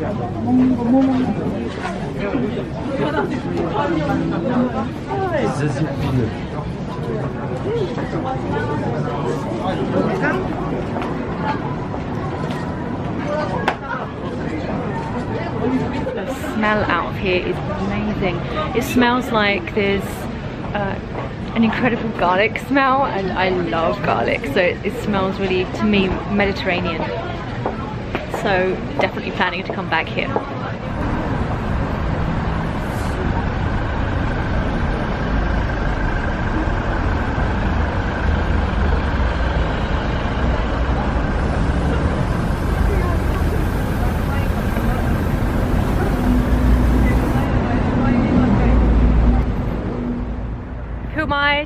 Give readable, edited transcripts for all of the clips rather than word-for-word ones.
The smell out of here is amazing. It smells like there's an incredible garlic smell, and I love garlic, so it smells really, to me, Mediterranean. So definitely planning to come back here.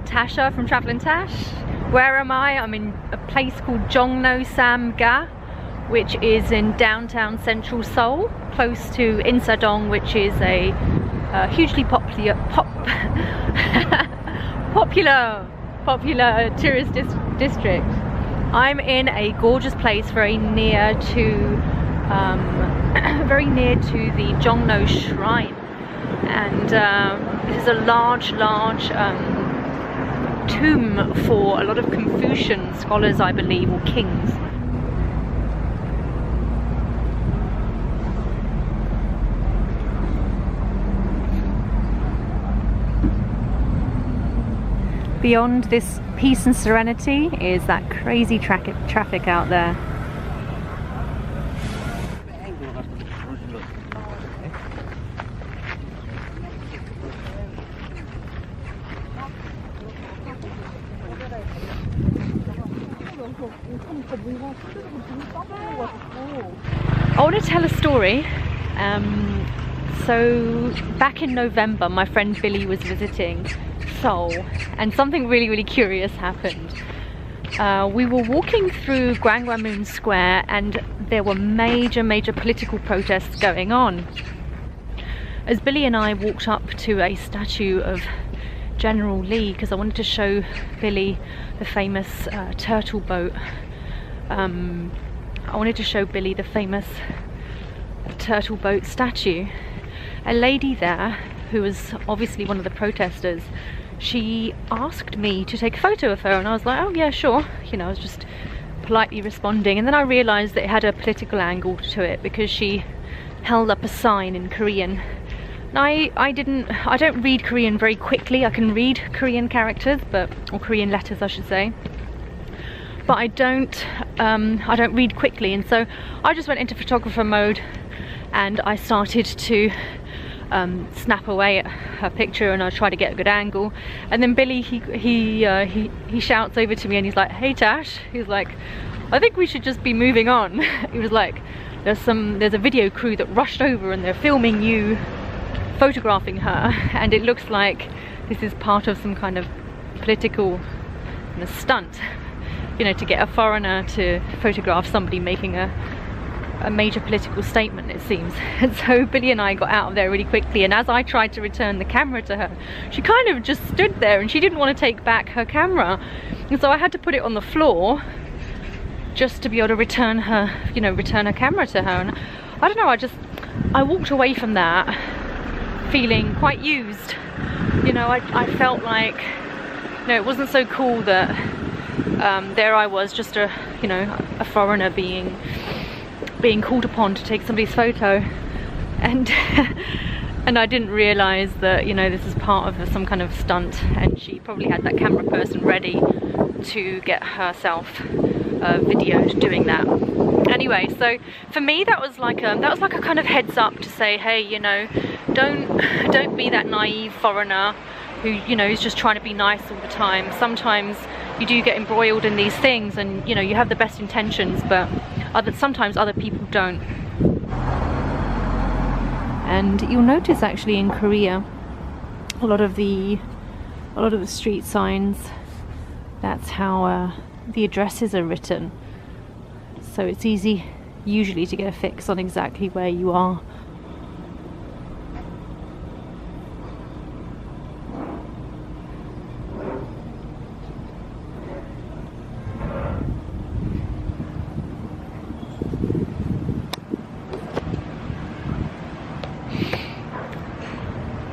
Tasha from Travelandtash. Where am I? I'm in a place called Jongno-gu, which is in downtown central Seoul, close to Insa Dong, which is a hugely popular tourist district. I'm in a gorgeous place very near to the Jongno shrine, and this is a large tomb for a lot of Confucian scholars, I believe, or kings. Beyond this peace and serenity is that crazy traffic out there. I want to tell a story. So back in November, my friend Billy was visiting Seoul, and something really curious happened. We were walking through Gwangwamun Square, and there were major political protests going on. As Billy and I walked up to a statue of General Lee, because I wanted to show Billy the famous turtle boat. I wanted to show Billy the famous turtle boat statue. A lady there, who was obviously one of the protesters, she asked me to take a photo of her, and I was like, oh yeah, sure. You know, I was just politely responding, and then I realised that it had a political angle to it because she held up a sign in Korean. And I don't read Korean very quickly. I can read Korean characters, or Korean letters I should say, but I don't read quickly, and so I just went into photographer mode and I started to snap away at her picture, and I tried to get a good angle. And then Billy, he shouts over to me and he's like, hey Tash, he's like, I think we should just be moving on. He was like, there's a video crew that rushed over and they're filming you photographing her, and it looks like this is part of some kind of political stunt, you know, to get a foreigner to photograph somebody making a major political statement, it seems. And so Billy and I got out of there really quickly, and as I tried to return the camera to her, she kind of just stood there and she didn't want to take back her camera, and so I had to put it on the floor just to be able to return her camera to her. And I don't know, I walked away from that feeling quite used. You know, I felt like, you know, it wasn't so cool that there I was, just a foreigner being called upon to take somebody's photo, and and I didn't realise that, you know, this is part of some kind of stunt, and she probably had that camera person ready to get herself videoed doing that. Anyway, so for me that was like a kind of heads up to say, hey, you know, don't be that naive foreigner who, you know, is just trying to be nice all the time. Sometimes you do get embroiled in these things, and, you know, you have the best intentions, but sometimes other people don't. And you'll notice actually in Korea, a lot of the street signs, that's how the addresses are written. So it's easy usually to get a fix on exactly where you are.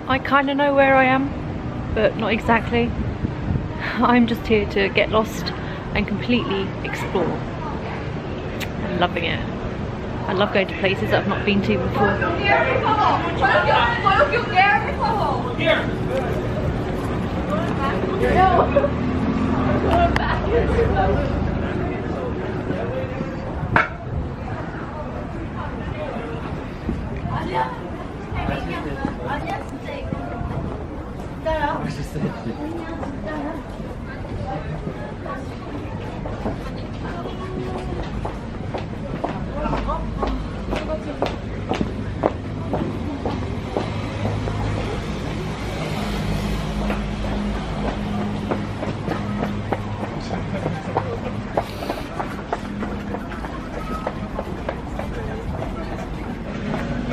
I kind of know where I am, but not exactly. I'm just here to get lost and completely explore. I'm loving it. I love going to places I've not been to before.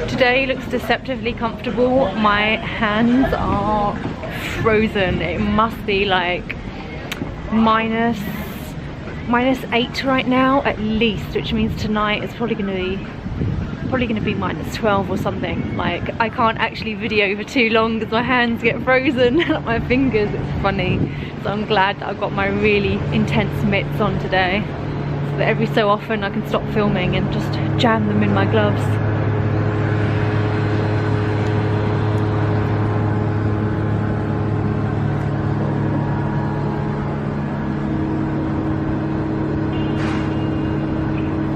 Today looks deceptively comfortable. My hands are frozen. It must be like minus 8 right now at least, which means tonight it's probably gonna be minus 12 or something. Like, I can't actually video for too long because my hands get frozen. My fingers, it's funny. So I'm glad that I've got my really intense mitts on today, so that every so often I can stop filming and just jam them in my gloves.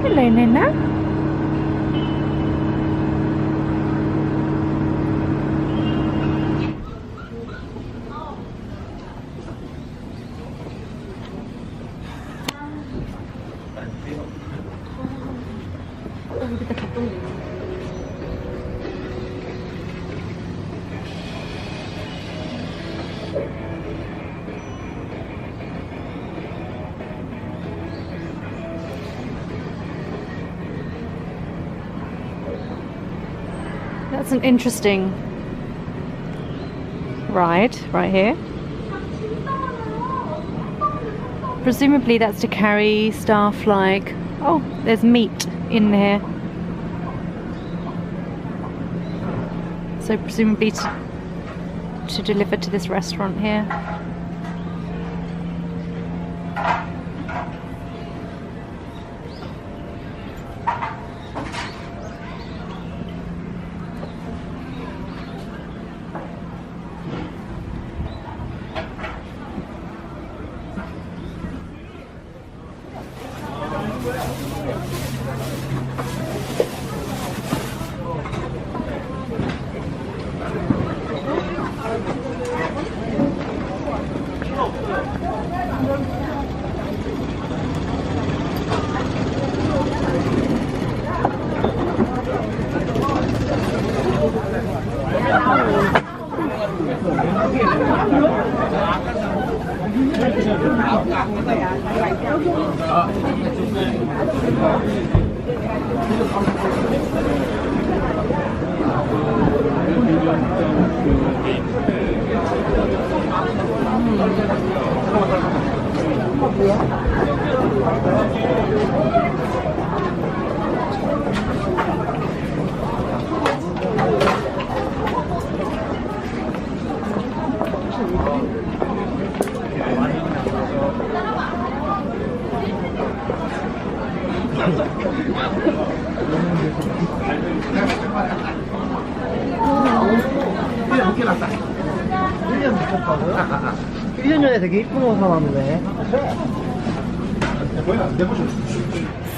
Hello, Nina. That's an interesting ride right here. Presumably that's to carry stuff like, oh, there's meat in there. So presumably to deliver to this restaurant here.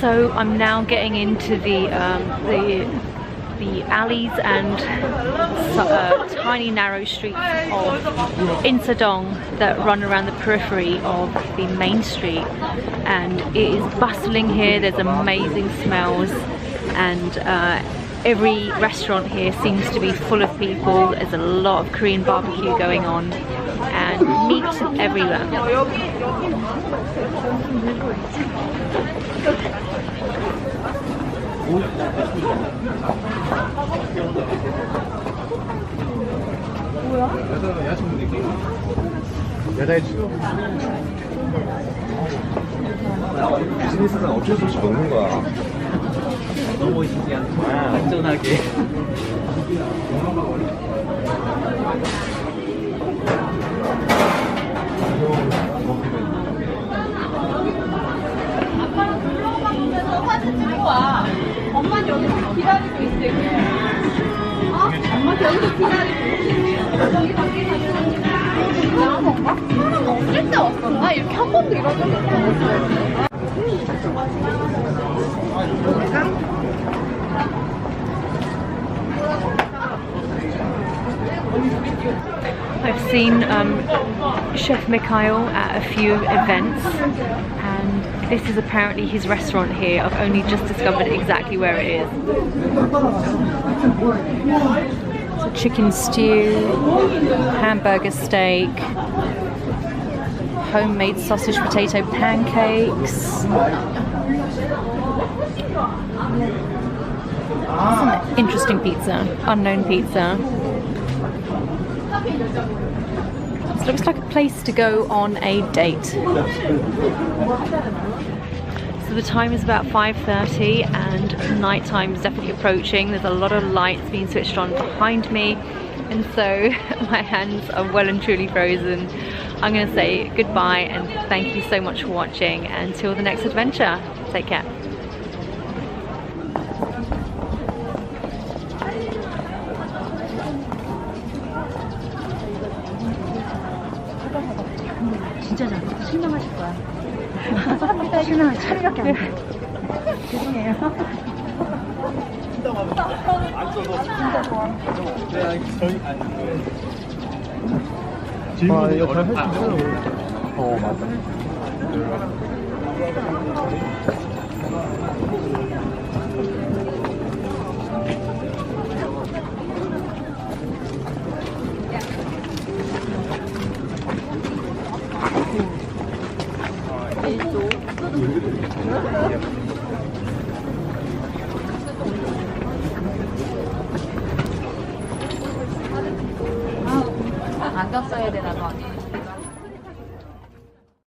So I'm now getting into the alleys and tiny narrow streets of Insa Dong that run around the periphery of the main street, and it is bustling here. There's amazing smells, and every restaurant here seems to be full of people. There's a lot of Korean barbecue going on and meat everywhere. 비즈니스는 어쩔 수 없이 먹는 거야. 너무 신기한 거야. 안전하게. 와. 엄마 여기서 기다리고 있을게. 엄마 여기서 기다리고 있을게. 저기 밖에 가서 나 먹어? 어릴 때 왔었나? 이렇게 한 번도 이런 적이 없어. I've seen Chef Mikhal at a few events, and this is apparently his restaurant here. I've only just discovered exactly where it is. So chicken stew, hamburger steak, homemade sausage potato pancakes. That's an interesting pizza, unknown pizza. This looks like a place to go on a date. So the time is about 5:30 and night time is definitely approaching. There's a lot of lights being switched on behind me, and so my hands are well and truly frozen. I'm going to say goodbye and thank you so much for watching. Until the next adventure, take care. 진짜 잘했어. 실망하실 거야. 실망 차례밖에 안 돼. 죄송해요. 진짜 좋아. 아, 역할 할수 있어요. 맞아. 안경 써야 되나 봐.